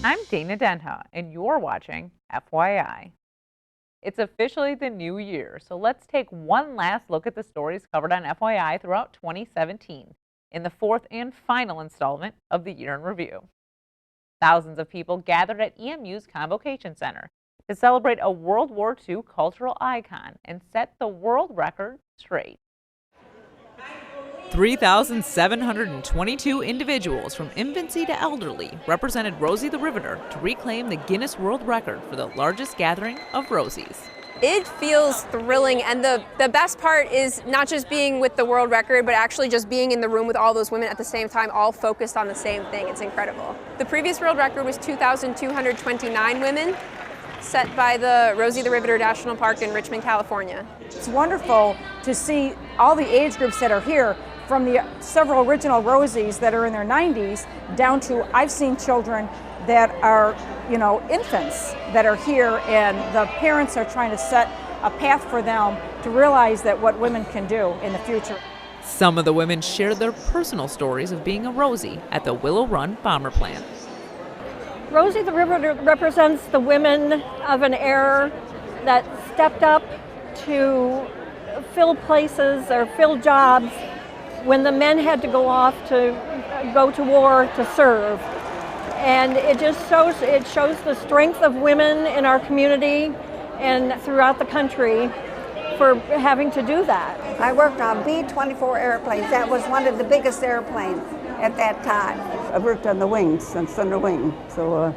I'm Dana Denha, and you're watching FYI. It's officially the new year, so let's take one last look at the stories covered on FYI throughout 2017 in the fourth and final installment of the Year in Review. Thousands of people gathered at EMU's Convocation Center to celebrate a World War II cultural icon and set the world record straight. 3,722 individuals from infancy to elderly represented Rosie the Riveter to reclaim the Guinness World Record for the largest gathering of Rosies. It feels thrilling, and the best part is not just being with the world record, but actually just being in the room with all those women at the same time, all focused on the same thing. It's incredible. The previous world record was 2,229 women, set by the Rosie the Riveter National Park in Richmond, California. It's wonderful to see all the age groups that are here, from the several original Rosies that are in their 90s down to, I've seen children that are, infants that are here, and the parents are trying to set a path for them to realize that what women can do in the future. Some of the women shared their personal stories of being a Rosie at the Willow Run Bomber Plant. Rosie the Riveter represents the women of an era that stepped up to fill places or fill jobs when the men had to go off to go to war to serve. And it just shows the strength of women in our community and throughout the country for having to do that. I worked on B-24 airplanes. That was one of the biggest airplanes at that time. I worked on the wings, on center wing. So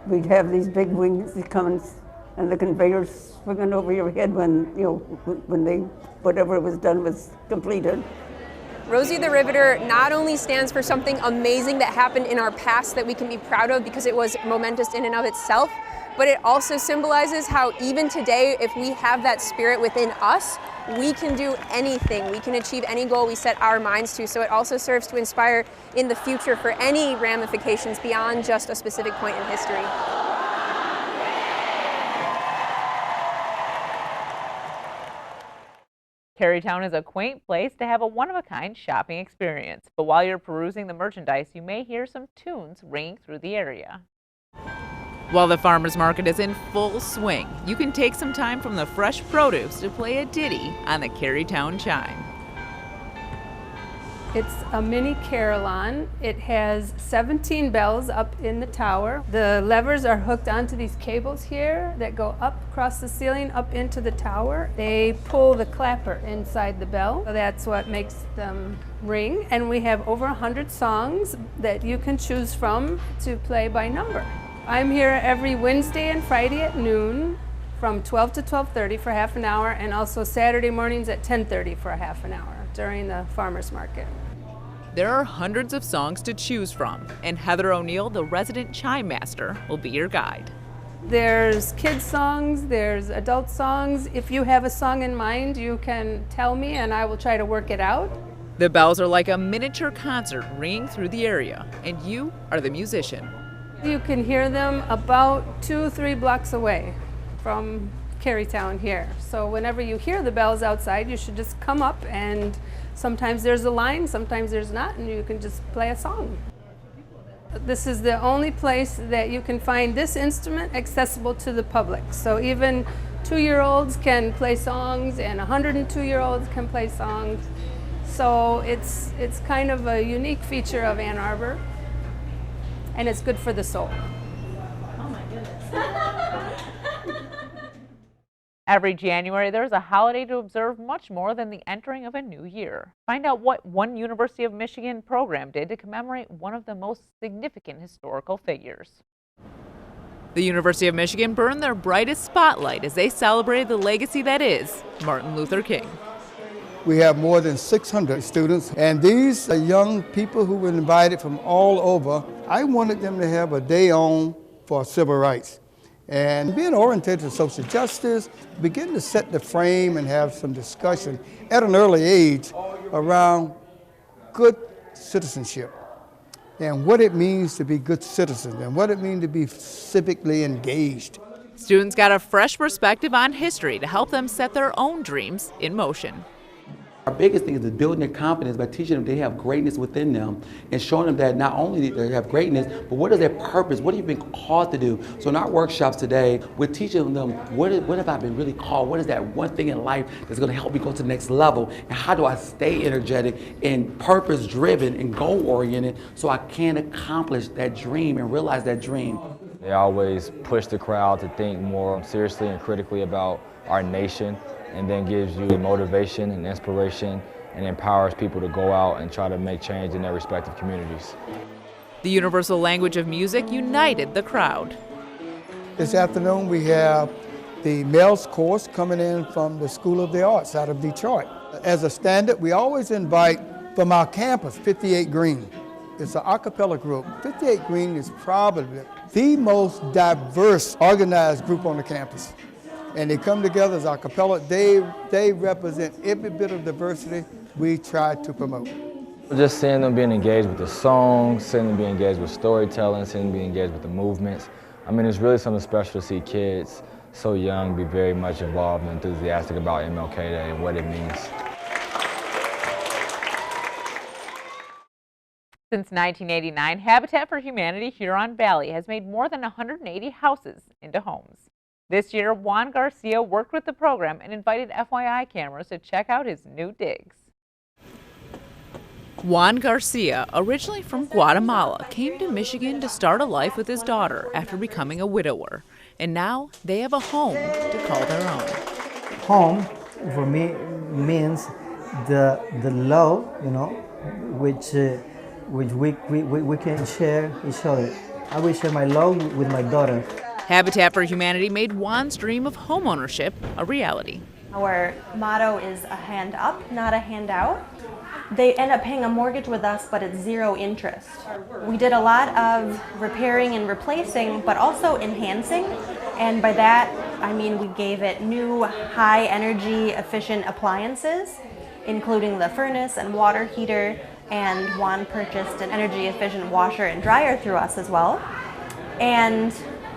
we'd have these big wings that come and the conveyors swinging over your head when whatever was done was completed. Rosie the Riveter not only stands for something amazing that happened in our past that we can be proud of because it was momentous in and of itself, but it also symbolizes how even today, if we have that spirit within us, we can do anything. We can achieve any goal we set our minds to. So it also serves to inspire in the future for any ramifications beyond just a specific point in history. Carytown is a quaint place to have a one-of-a-kind shopping experience, but while you're perusing the merchandise, you may hear some tunes ringing through the area. While the farmers market is in full swing, you can take some time from the fresh produce to play a ditty on the Carytown chime. It's a mini carillon. It has 17 bells up in the tower. The levers are hooked onto these cables here that go up across the ceiling up into the tower. They pull the clapper inside the bell. So that's what makes them ring. And we have over 100 songs that you can choose from to play by number. I'm here every Wednesday and Friday at noon from 12 to 12:30 for half an hour, and also Saturday mornings at 10:30 for a half an hour during the farmers market. There are hundreds of songs to choose from, and Heather O'Neill, the resident chime master, will be your guide. There's kids songs, there's adult songs. If you have a song in mind, you can tell me and I will try to work it out. The bells are like a miniature concert ringing through the area, and you are the musician. You can hear them about 2-3 blocks away from Carytown here. So whenever you hear the bells outside, you should just come up, and sometimes there's a line, sometimes there's not, and you can just play a song. This is the only place that you can find this instrument accessible to the public. So even 2-year-olds can play songs, and 102-year-olds can play songs. So it's kind of a unique feature of Ann Arbor, and it's good for the soul. Oh my goodness. Every January, there's a holiday to observe much more than the entering of a new year. Find out what one University of Michigan program did to commemorate one of the most significant historical figures. The University of Michigan burned their brightest spotlight as they celebrated the legacy that is Martin Luther King. We have more than 600 students, and these are young people who were invited from all over. I wanted them to have a day on for civil rights. And being oriented to social justice, begin to set the frame and have some discussion at an early age around good citizenship and what it means to be good citizens and what it means to be civically engaged. Students got a fresh perspective on history to help them set their own dreams in motion. Our biggest thing is building their confidence by teaching them they have greatness within them and showing them that not only do they have greatness, but what is their purpose? What have you been called to do? So in our workshops today, we're teaching them what have I been really called? What is that one thing in life that's going to help me go to the next level? And how do I stay energetic and purpose-driven and goal-oriented so I can accomplish that dream and realize that dream? They always push the crowd to think more seriously and critically about our nation, and then gives you motivation and inspiration and empowers people to go out and try to make change in their respective communities. The universal language of music united the crowd. This afternoon we have the males course coming in from the School of the Arts out of Detroit. As a standard, we always invite from our campus 58 Green. It's an a cappella group. 58 Green is probably the most diverse organized group on the campus. And they come together as a cappella. They represent every bit of diversity we try to promote. Just seeing them being engaged with the songs, seeing them being engaged with storytelling, seeing them being engaged with the movements. I mean, it's really something special to see kids so young be very much involved and enthusiastic about MLK Day and what it means. Since 1989, Habitat for Humanity Huron Valley has made more than 180 houses into homes. This year, Juan Garcia worked with the program and invited FYI cameras to check out his new digs. Juan Garcia, originally from Guatemala, came to Michigan to start a life with his daughter after becoming a widower. And now they have a home to call their own. Home, for me, means the love, which we can share each other. I will share my love with my daughter. Habitat for Humanity made Juan's dream of homeownership a reality. Our motto is a hand up, not a handout. They end up paying a mortgage with us, but it's zero interest. We did a lot of repairing and replacing, but also enhancing. And by that, I mean we gave it new high energy efficient appliances, including the furnace and water heater, and Juan purchased an energy efficient washer and dryer through us as well. And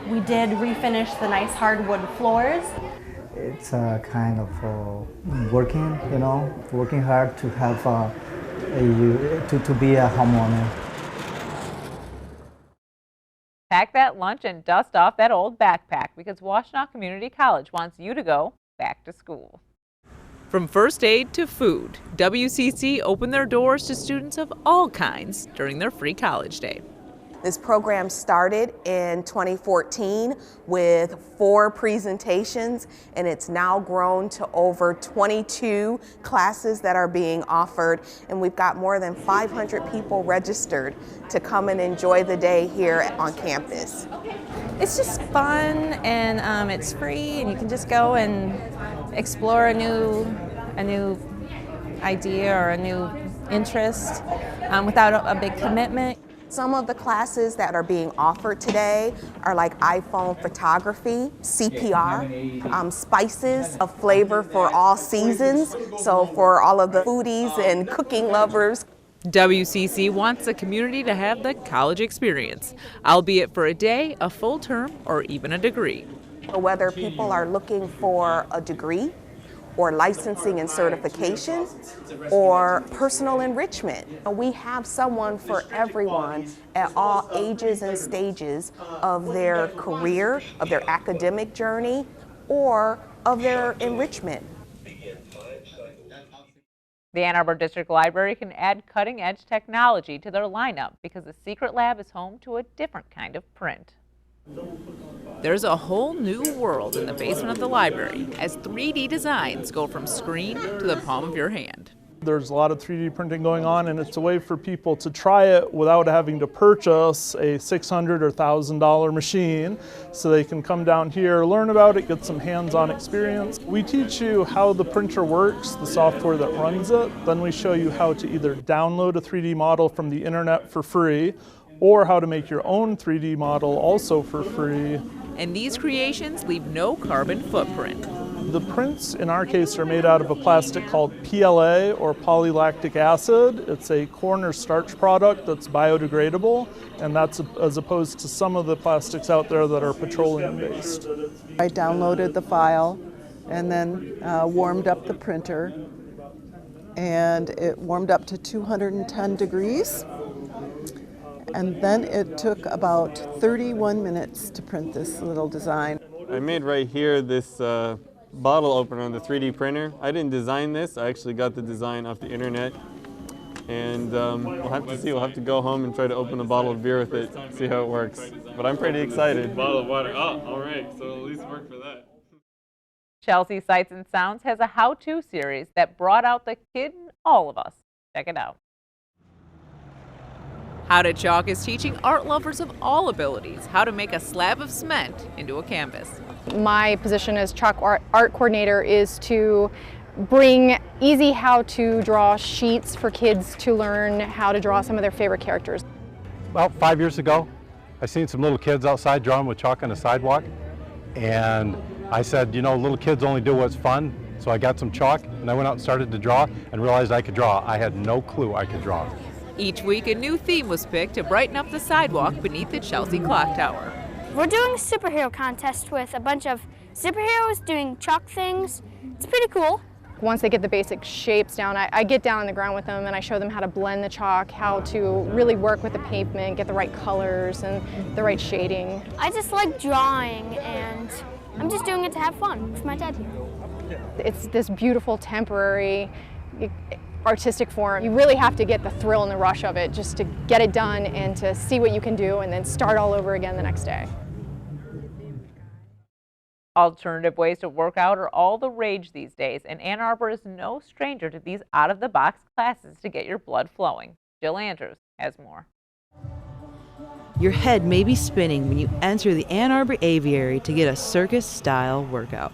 we did refinish the nice hardwood floors. It's kind of working hard to have to be a homeowner. Pack that lunch and dust off that old backpack because Washtenaw Community College wants you to go back to school. From first aid to food, WCC opened their doors to students of all kinds during their free college day. This program started in 2014 with 4 presentations, and it's now grown to over 22 classes that are being offered, and we've got more than 500 people registered to come and enjoy the day here on campus. It's just fun, and it's free, and you can just go and explore a new idea or a new interest without a big commitment. Some of the classes that are being offered today are like iPhone photography, CPR, spices, a flavor for all seasons, so for all of the foodies and cooking lovers. WCC wants the community to have the college experience, albeit for a day, a full term, or even a degree. Whether people are looking for a degree, or licensing and certification, or personal enrichment. We have someone for everyone at all ages and stages of their career, of their academic journey, or of their enrichment. The Ann Arbor District Library can add cutting-edge technology to their lineup because the Secret Lab is home to a different kind of print. There's a whole new world in the basement of the library as 3D designs go from screen to the palm of your hand. There's a lot of 3D printing going on, and it's a way for people to try it without having to purchase a $600 or $1,000 machine, so they can come down here, learn about it, get some hands-on experience. We teach you how the printer works, the software that runs it. Then we show you how to either download a 3D model from the internet for free, or how to make your own 3D model also for free. And these creations leave no carbon footprint. The prints in our case are made out of a plastic called PLA, or polylactic acid. It's a corner starch product that's biodegradable, and that's as opposed to some of the plastics out there that are petroleum based. I downloaded the file and then warmed up the printer and it warmed up to 210 degrees. And then it took about 31 minutes to print this little design. I made right here this bottle opener on the 3D printer. I didn't design this, I actually got the design off the internet. And we'll have to see, we'll have to go home and try to open a bottle of beer with it, see how it works. But I'm pretty excited. Bottle of water, oh, all right, so at least work for that. Chelsea Sights and Sounds has a how-to series that brought out the kid in all of us. Check it out. How to Chalk is teaching art lovers of all abilities how to make a slab of cement into a canvas. My position as chalk art coordinator is to bring easy how-to draw sheets for kids to learn how to draw some of their favorite characters. About 5 years ago, I seen some little kids outside drawing with chalk on the sidewalk, and I said, you know, little kids only do what's fun, so I got some chalk and I went out and started to draw and realized I could draw. I had no clue I could draw. Each week, a new theme was picked to brighten up the sidewalk beneath the Chelsea Clock Tower. We're doing a superhero contest with a bunch of superheroes doing chalk things. It's pretty cool. Once they get the basic shapes down, I get down on the ground with them and I show them how to blend the chalk, how to really work with the pavement, get the right colors and the right shading. I just like drawing, and I'm just doing it to have fun with my dad here. It's this beautiful, temporary, artistic form. You really have to get the thrill and the rush of it just to get it done and to see what you can do and then start all over again the next day. Alternative ways to work out are all the rage these days, and Ann Arbor is no stranger to these out-of-the-box classes to get your blood flowing. Jill Andrews has more. Your head may be spinning when you enter the Ann Arbor Aviary to get a circus-style workout.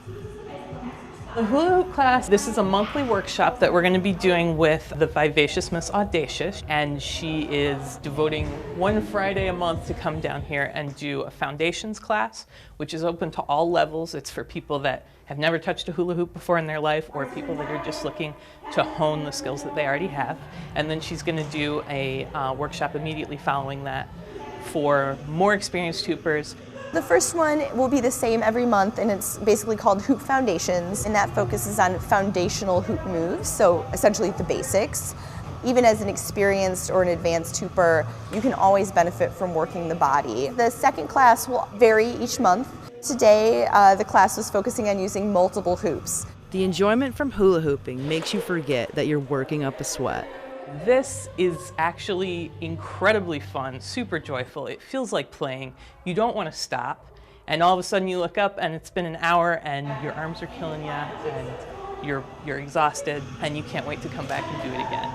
The hula hoop class, this is a monthly workshop that we're going to be doing with the vivacious Miss Audacious, and she is devoting one Friday a month to come down here and do a foundations class, which is open to all levels. It's for people that have never touched a hula hoop before in their life, or people that are just looking to hone the skills that they already have. And then she's going to do a workshop immediately following that for more experienced hoopers. The first one will be the same every month, and it's basically called Hoop Foundations, and that focuses on foundational hoop moves, so essentially the basics. Even as an experienced or an advanced hooper, you can always benefit from working the body. The second class will vary each month. Today, the class was focusing on using multiple hoops. The enjoyment from hula hooping makes you forget that you're working up a sweat. This is actually incredibly fun, super joyful. It feels like playing. You don't want to stop. And all of a sudden you look up and it's been an hour and your arms are killing you and you're exhausted and you can't wait to come back and do it again.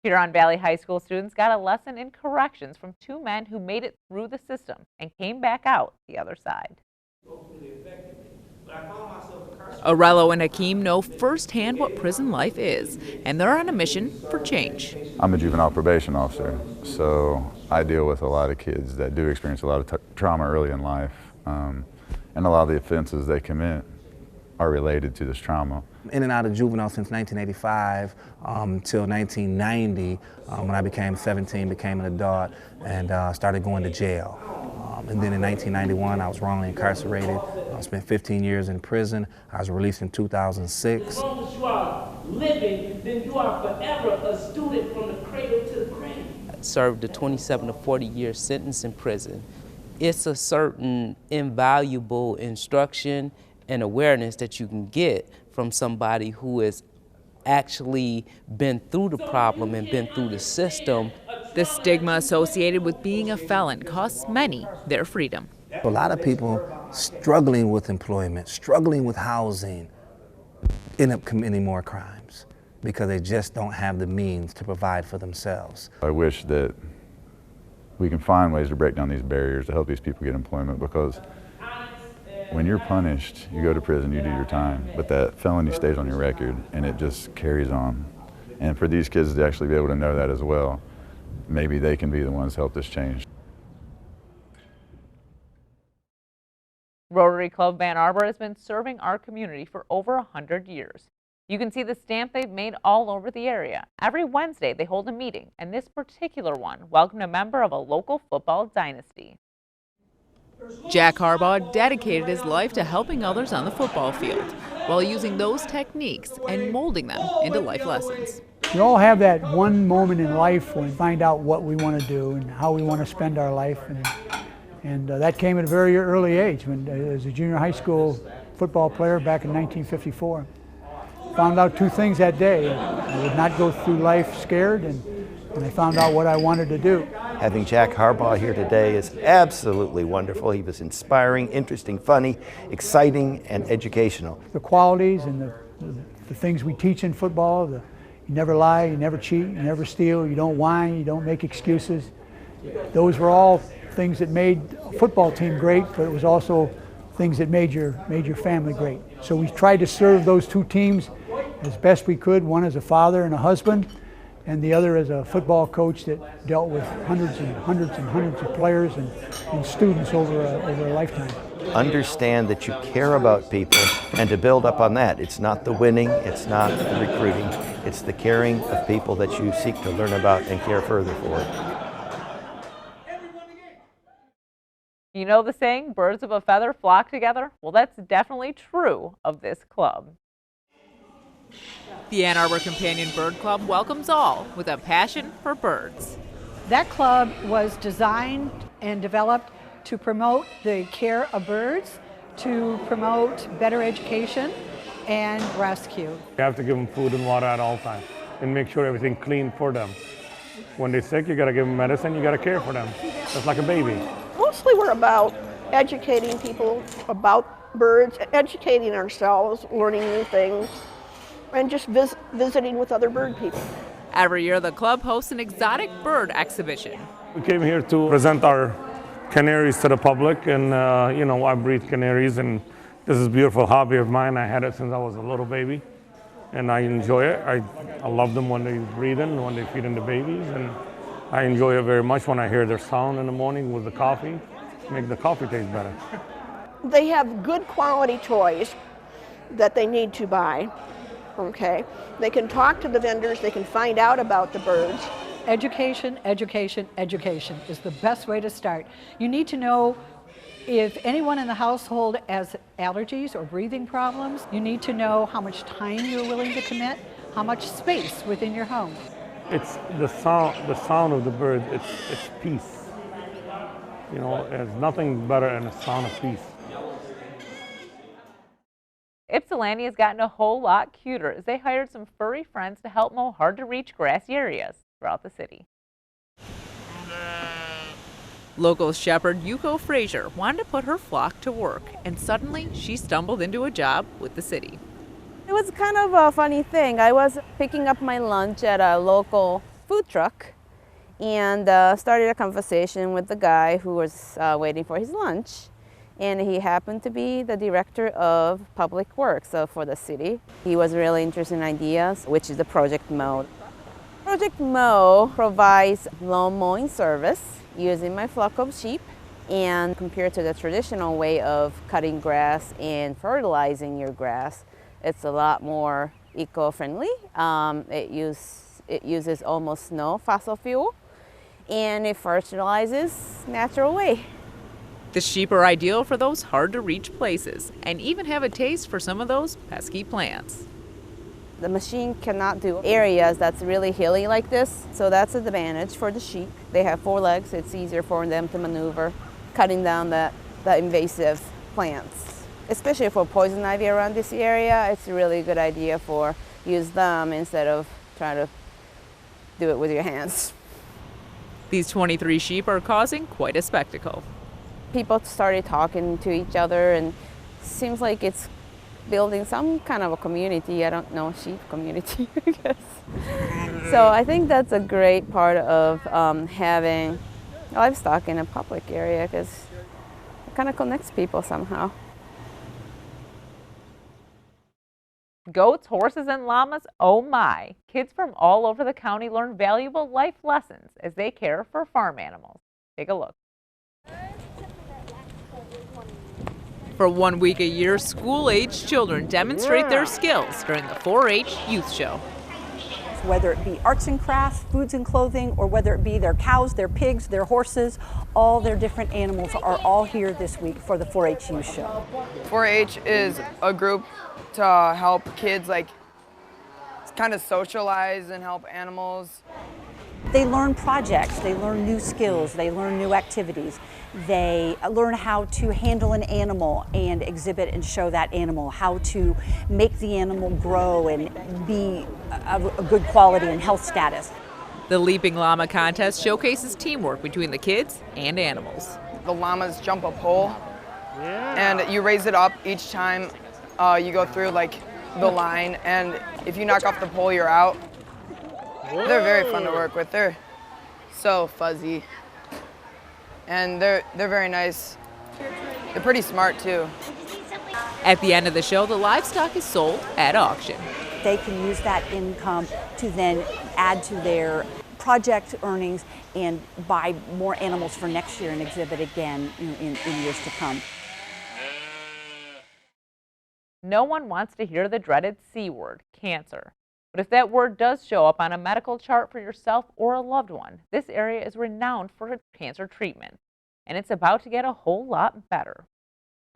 Huron Valley High School students got a lesson in corrections from two men who made it through the system and came back out the other side. Arello and Hakeem know firsthand what prison life is, and they're on a mission for change. I'm a juvenile probation officer, so I deal with a lot of kids that do experience a lot of trauma early in life, and a lot of the offenses they commit are related to this trauma. In and out of juvenile since 1985 till 1990, when I became 17, became an adult, and started going to jail. And then in 1991, I was wrongly incarcerated. I spent 15 years in prison. I was released in 2006. As long as you are living, then you are forever a student from the cradle to the grave. I served a 27 to 40-year sentence in prison. It's a certain invaluable instruction and awareness that you can get from somebody who has actually been through the problem and been through the system. The stigma associated with being a felon costs many their freedom. A lot of people struggling with employment, struggling with housing, end up committing more crimes because they just don't have the means to provide for themselves. I wish that we can find ways to break down these barriers to help these people get employment, because when you're punished, you go to prison, you do your time, but that felony stays on your record and it just carries on. And for these kids to actually be able to know that as well, maybe they can be the ones to help this change. Rotary Club Ann Arbor has been serving our community for over 100 years. You can see the stamp they've made all over the area. Every Wednesday they hold a meeting, and this particular one welcomed a member of a local football dynasty. Jack Harbaugh dedicated his life to helping others on the football field. while using those techniques and molding them into life lessons. We all have that one moment in life when we find out what we want to do and how we want to spend our life. And that came at a very early age, when as a junior high school football player back in 1954. Found out two things that day. I would not go through life scared, and I found out what I wanted to do. Having Jack Harbaugh here today is absolutely wonderful. He was inspiring, interesting, funny, exciting, and educational. The qualities and the things we teach in football, you never lie, you never cheat, you never steal, you don't whine, you don't make excuses. Those were all things that made a football team great, but it was also things that made your family great. So we tried to serve those two teams as best we could, one as a father and a husband, and the other as a football coach that dealt with hundreds and hundreds and hundreds of players and students over a lifetime. Understand that you care about people and to build up on that. It's not the winning, it's not the recruiting, it's the caring of people that you seek to learn about and care further for. You know the saying, birds of a feather flock together? Well, that's definitely true of this club. The Ann Arbor Companion Bird Club welcomes all with a passion for birds. That club was designed and developed to promote the care of birds, to promote better education and rescue. You have to give them food and water at all times and make sure everything's clean for them. When they're sick, you got to give them medicine, you got to care for them, just like a baby. Mostly we're about educating people about birds, educating ourselves, learning new things, and just visiting with other bird people. Every year, the club hosts an exotic bird exhibition. We came here to present our canaries to the public, and you know, I breed canaries, and this is a beautiful hobby of mine. I had it since I was a little baby, and I enjoy it. I love them when they breed in, when they feed in the babies, and I enjoy it very much when I hear their sound in the morning with the coffee, make the coffee taste better. They have good quality toys that they need to buy, okay? They can talk to the vendors, they can find out about the birds. Education, education, education is the best way to start. You need to know if anyone in the household has allergies or breathing problems. You need to know how much time you're willing to commit, how much space within your home. It's the sound of the bird, it's peace. You know, there's nothing better than the sound of peace. Ypsilanti has gotten a whole lot cuter as they hired some furry friends to help mow hard-to-reach grassy areas throughout the city. Local shepherd Yuko Frazier wanted to put her flock to work, and suddenly she stumbled into a job with the city. It was kind of a funny thing. I was picking up my lunch at a local food truck and started a conversation with the guy who was waiting for his lunch. And he happened to be the director of public works for the city. He was really interested in ideas, which is the Project Mow. Project Mow provides lawn mowing service using my flock of sheep, and compared to the traditional way of cutting grass and fertilizing your grass, it's a lot more eco-friendly. It uses almost no fossil fuel, and it fertilizes natural way. The sheep are ideal for those hard-to-reach places and even have a taste for some of those pesky plants. The machine cannot do areas that's really hilly like this, so that's an advantage for the sheep. They have 4 legs, it's easier for them to maneuver, cutting down the invasive plants. Especially for poison ivy around this area, it's a really good idea for use them instead of trying to do it with your hands. These 23 sheep are causing quite a spectacle. People started talking to each other, and seems like it's building some kind of a community. I don't know, sheep community, I guess. So I think that's a great part of having livestock in a public area, because it kind of connects people somehow. Goats, horses, and llamas, oh my! Kids from all over the county learn valuable life lessons as they care for farm animals. Take a look. For 1 week a year, school-aged children demonstrate their skills during the 4-H Youth Show. whether it be arts and crafts, foods and clothing, or whether it be their cows, their pigs, their horses, all their different animals are all here this week for the 4-H Youth Show. 4-H is a group to help kids like kind of socialize and help animals. They learn projects, they learn new skills, they learn new activities. They learn how to handle an animal and exhibit and show that animal, how to make the animal grow and be a good quality and health status. The Leaping Llama contest showcases teamwork between the kids and animals. The llamas jump a pole, and you raise it up each time you go through like the line, and if you knock off the pole, you're out. They're very fun to work with. They're so fuzzy, and they're very nice. They're pretty smart too. At the end of the show, the livestock is sold at auction. They can use that income to then add to their project earnings and buy more animals for next year and exhibit again in years to come. No one wants to hear the dreaded C word, cancer. But if that word does show up on a medical chart for yourself or a loved one, this area is renowned for its cancer treatment, and it's about to get a whole lot better.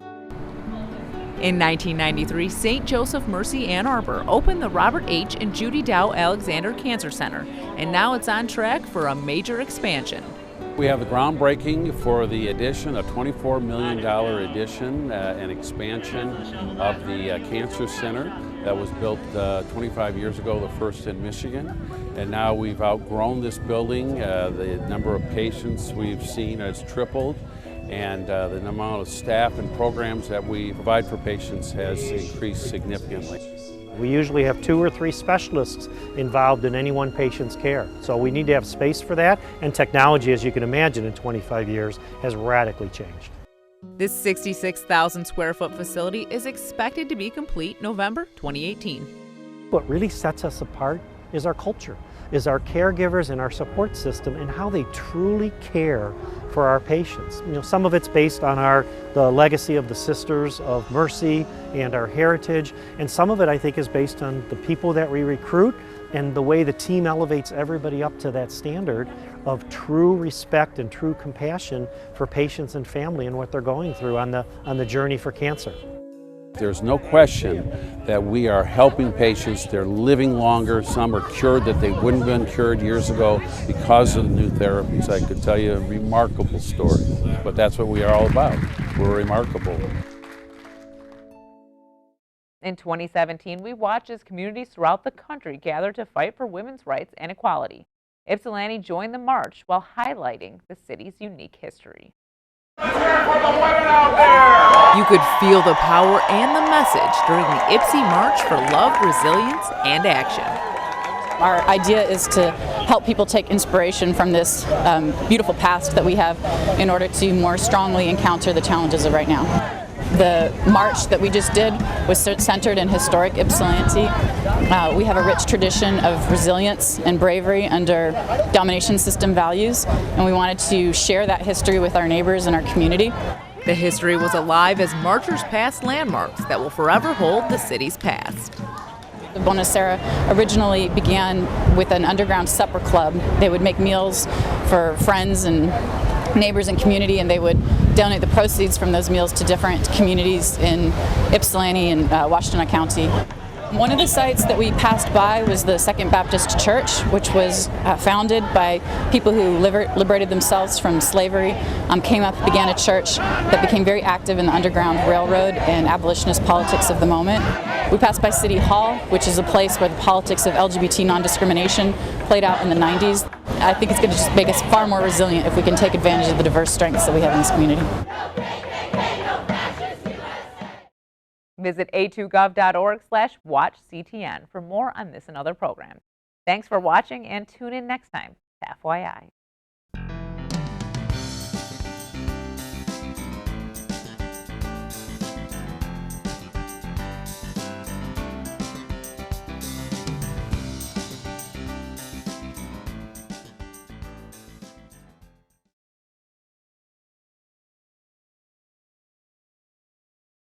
In 1993, St. Joseph Mercy Ann Arbor opened the Robert H. and Judy Dow Alexander Cancer Center, and now it's on track for a major expansion. We have the groundbreaking for the addition, a $24 million addition and expansion of the Cancer Center that was built 25 years ago, the first in Michigan. And now we've outgrown this building. The number of patients we've seen has tripled, and the amount of staff and programs that we provide for patients has increased significantly. We usually have 2 or 3 specialists involved in any one patient's care. So we need to have space for that, and technology, as you can imagine, in 25 years has radically changed. This 66,000 square foot facility is expected to be complete November 2018. What really sets us apart is our culture, is our caregivers and our support system and how they truly care for our patients. You know, some of it's based on the legacy of the Sisters of Mercy and our heritage, and some of it I think is based on the people that we recruit and the way the team elevates everybody up to that standard of true respect and true compassion for patients and family and what they're going through on the journey for cancer. There's no question that we are helping patients. They're living longer. Some are cured that they wouldn't have been cured years ago because of the new therapies. I could tell you a remarkable story, but that's what we are all about. We're remarkable. In 2017, we watched as communities throughout the country gathered to fight for women's rights and equality. Ypsilanti joined the march while highlighting the city's unique history. You could feel the power and the message during the Ypsi March for Love, Resilience, and Action. Our idea is to help people take inspiration from this beautiful past that we have in order to more strongly encounter the challenges of right now. The march that we just did was centered in historic Ypsilanti. We have a rich tradition of resilience and bravery under domination system values, and we wanted to share that history with our neighbors and our community. The history was alive as marchers passed landmarks that will forever hold the city's past. Bonacera originally began with an underground supper club. They would make meals for friends and neighbors and community, and they would donate the proceeds from those meals to different communities in Ypsilanti and Washtenaw County. One of the sites that we passed by was the Second Baptist Church, which was founded by people who liberated themselves from slavery, came up, began a church that became very active in the Underground Railroad and abolitionist politics of the moment. We passed by City Hall, which is a place where the politics of LGBT non-discrimination played out in the 90s. I think it's going to just make us far more resilient if we can take advantage of the diverse strengths that we have in this community. Visit a2gov.org/watchctn for more on this and other programs. Thanks for watching, and tune in next time to FYI.